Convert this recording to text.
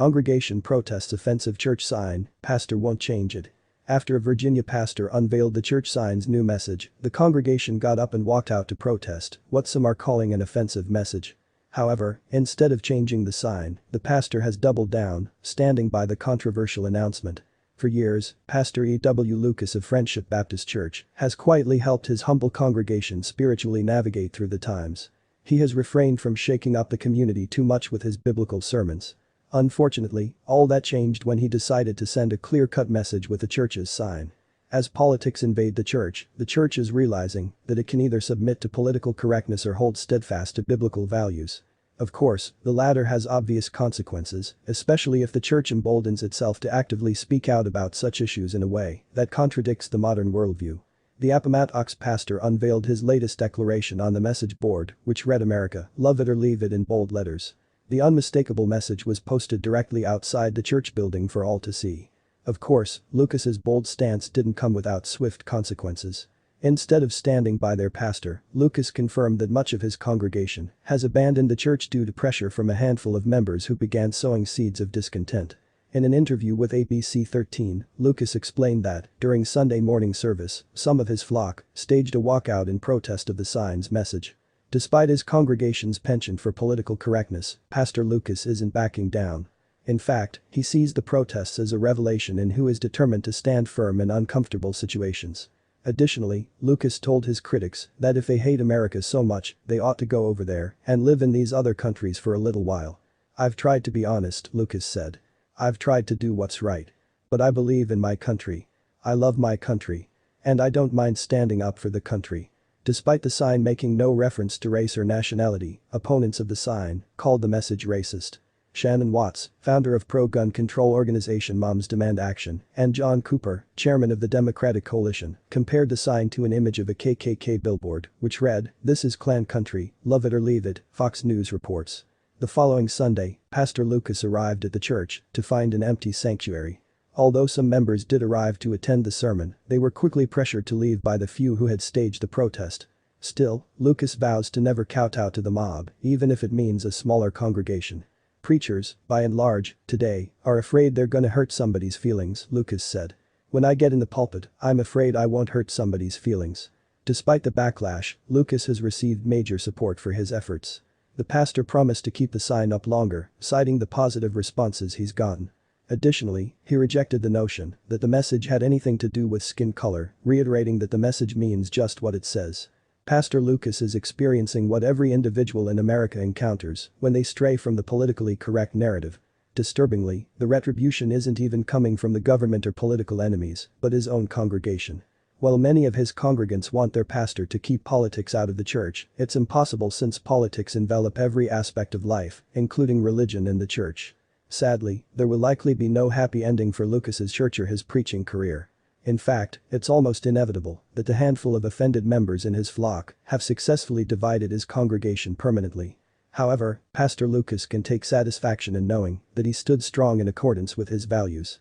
Congregation protests offensive church sign, pastor won't change it. After a Virginia pastor unveiled the church sign's new message, the congregation got up and walked out to protest what some are calling an offensive message. However, instead of changing the sign, the pastor has doubled down, standing by the controversial announcement. For years, Pastor E. W. Lucas of Friendship Baptist Church has quietly helped his humble congregation spiritually navigate through the times. He has refrained from shaking up the community too much with his biblical sermons. Unfortunately, all that changed when he decided to send a clear-cut message with the church's sign. As politics invade the church is realizing that it can either submit to political correctness or hold steadfast to biblical values. Of course, the latter has obvious consequences, especially if the church emboldens itself to actively speak out about such issues in a way that contradicts the modern worldview. The Appomattox pastor unveiled his latest declaration on the message board, which read "America, love it or leave it" in bold letters. The unmistakable message was posted directly outside the church building for all to see. Of course, Lucas's bold stance didn't come without swift consequences. Instead of standing by their pastor, Lucas confirmed that much of his congregation has abandoned the church due to pressure from a handful of members who began sowing seeds of discontent. In an interview with ABC 13, Lucas explained that, during Sunday morning service, some of his flock staged a walkout in protest of the sign's message. Despite his congregation's penchant for political correctness, Pastor Lucas isn't backing down. In fact, he sees the protests as a revelation in who is determined to stand firm in uncomfortable situations. Additionally, Lucas told his critics that if they hate America so much, they ought to go over there and live in these other countries for a little while. "I've tried to be honest," Lucas said. "I've tried to do what's right. But I believe in my country. I love my country. And I don't mind standing up for the country." Despite the sign making no reference to race or nationality, opponents of the sign called the message racist. Shannon Watts, founder of pro-gun control organization Moms Demand Action, and John Cooper, chairman of the Democratic Coalition, compared the sign to an image of a KKK billboard, which read, "This is Klan country, love it or leave it," Fox News reports. The following Sunday, Pastor Lucas arrived at the church to find an empty sanctuary. Although some members did arrive to attend the sermon, they were quickly pressured to leave by the few who had staged the protest. Still, Lucas vows to never kowtow to the mob, even if it means a smaller congregation. "Preachers, by and large, today, are afraid they're gonna hurt somebody's feelings," Lucas said. "When I get in the pulpit, I'm afraid I won't hurt somebody's feelings." Despite the backlash, Lucas has received major support for his efforts. The pastor promised to keep the sign up longer, citing the positive responses he's gotten. Additionally, he rejected the notion that the message had anything to do with skin color, reiterating that the message means just what it says. Pastor Lucas is experiencing what every individual in America encounters when they stray from the politically correct narrative. Disturbingly, the retribution isn't even coming from the government or political enemies, but his own congregation. While many of his congregants want their pastor to keep politics out of the church, it's impossible since politics envelop every aspect of life, including religion and the church. Sadly, there will likely be no happy ending for Lucas's church or his preaching career. In fact, it's almost inevitable that the handful of offended members in his flock have successfully divided his congregation permanently. However, Pastor Lucas can take satisfaction in knowing that he stood strong in accordance with his values.